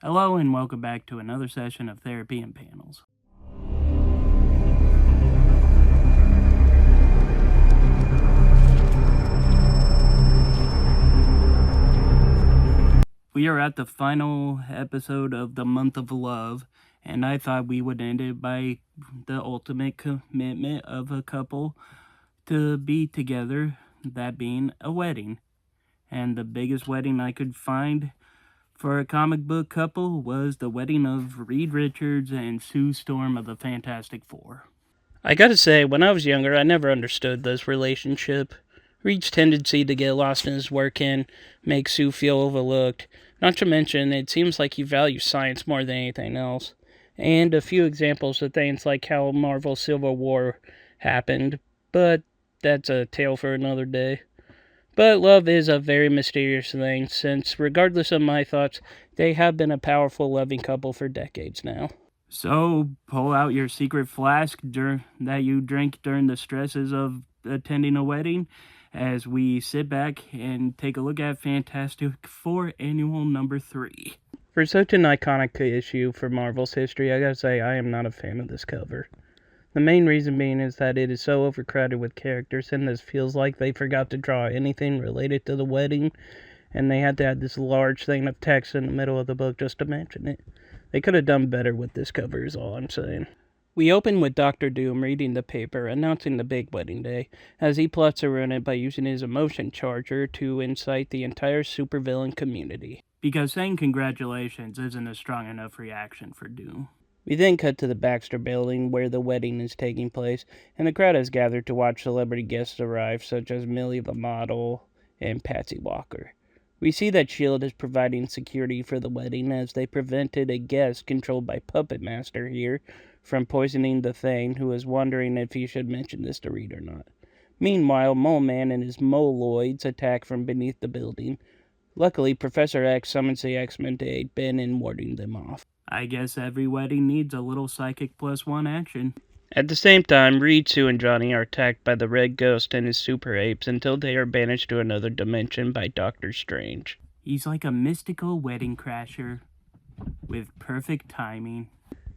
Hello and welcome back to another session of Therapy and Panels. We are at the final episode of the month of love, and I thought we would end it by the ultimate commitment of a couple to be together, that being a wedding. And the biggest wedding I could find for a comic book couple was the wedding of Reed Richards and Sue Storm of the Fantastic Four. I gotta say, when I was younger, I never understood this relationship. Reed's tendency to get lost in his work and make Sue feel overlooked. Not to mention, it seems like he values science more than anything else. And a few examples of things like how Marvel Civil War happened, but that's a tale for another day. But love is a very mysterious thing, since regardless of my thoughts, they have been a powerful, loving couple for decades now. So, pull out your secret flask that you drink during the stresses of attending a wedding as we sit back and take a look at Fantastic Four Annual number 3. For such an iconic issue for Marvel's history, I gotta say I am not a fan of this cover. The main reason being is that it is so overcrowded with characters, and this feels like they forgot to draw anything related to the wedding, and they had to add this large thing of text in the middle of the book just to mention it. They could have done better with this cover is all I'm saying. We open with Dr. Doom reading the paper announcing the big wedding day, as he plots to ruin it by using his emotion charger to incite the entire supervillain community. Because saying congratulations isn't a strong enough reaction for Doom. We then cut to the Baxter Building where the wedding is taking place, and the crowd has gathered to watch celebrity guests arrive, such as Millie the model and Patsy Walker. We see that S.H.I.E.L.D. is providing security for the wedding as they prevented a guest controlled by Puppet Master here from poisoning the Thane, who is wondering if he should mention this to Reed or not. Meanwhile, Mole Man and his Moloids attack from beneath the building. Luckily, Professor X summons the X-Men to aid Ben in warding them off. I guess every wedding needs a little Psychic Plus One action. At the same time, Reed, Sue, and Johnny are attacked by the Red Ghost and his super apes until they are banished to another dimension by Doctor Strange. He's like a mystical wedding crasher with perfect timing.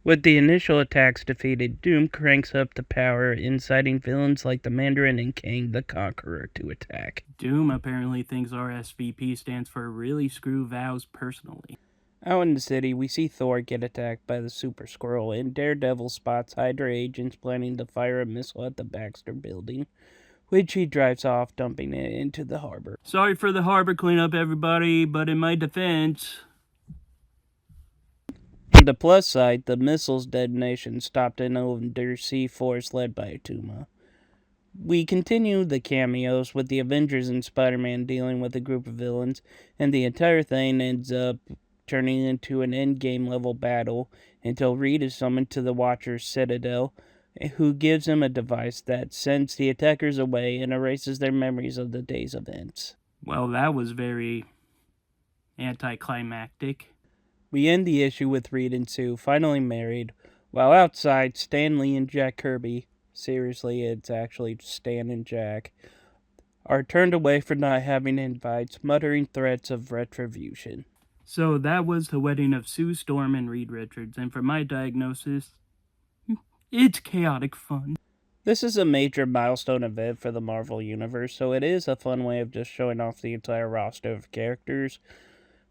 With the initial attacks defeated, Doom cranks up the power, inciting villains like the Mandarin and Kang the Conqueror to attack. Doom apparently thinks RSVP stands for Really Screw Vows Personally. Out in the city, we see Thor get attacked by the Super Skrull, and Daredevil spots Hydra agents planning to fire a missile at the Baxter Building, which he drives off, dumping it into the harbor. Sorry for the harbor cleanup, everybody, but in my defense... On the plus side, the missile's detonation stopped an undersea force led by Atuma. We continue the cameos with the Avengers and Spider-Man dealing with a group of villains, and the entire thing ends up turning into an endgame level battle until Reed is summoned to the Watcher's Citadel, who gives him a device that sends the attackers away and erases their memories of the day's events. Well, that was very anticlimactic. We end the issue with Reed and Sue finally married, while outside, Stan Lee and Jack Kirby, seriously, it's actually Stan and Jack, are turned away for not having invites, muttering threats of retribution. So that was the wedding of Sue Storm and Reed Richards, and for my diagnosis, it's chaotic fun. This is a major milestone event for the Marvel Universe, so it is a fun way of just showing off the entire roster of characters,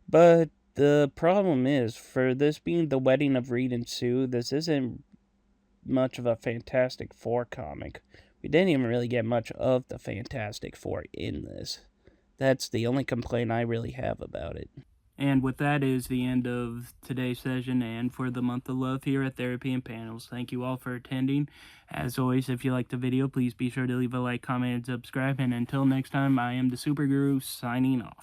but the problem is, for this being the wedding of Reed and Sue, this isn't much of a Fantastic Four comic. We didn't even really get much of the Fantastic Four in this. That's the only complaint I really have about it. And with that is the end of today's session and for the month of love here at Therapy and Panels. Thank you all for attending. As always, if you liked the video, please be sure to leave a like, comment, and subscribe. And until next time, I am the Super Guru signing off.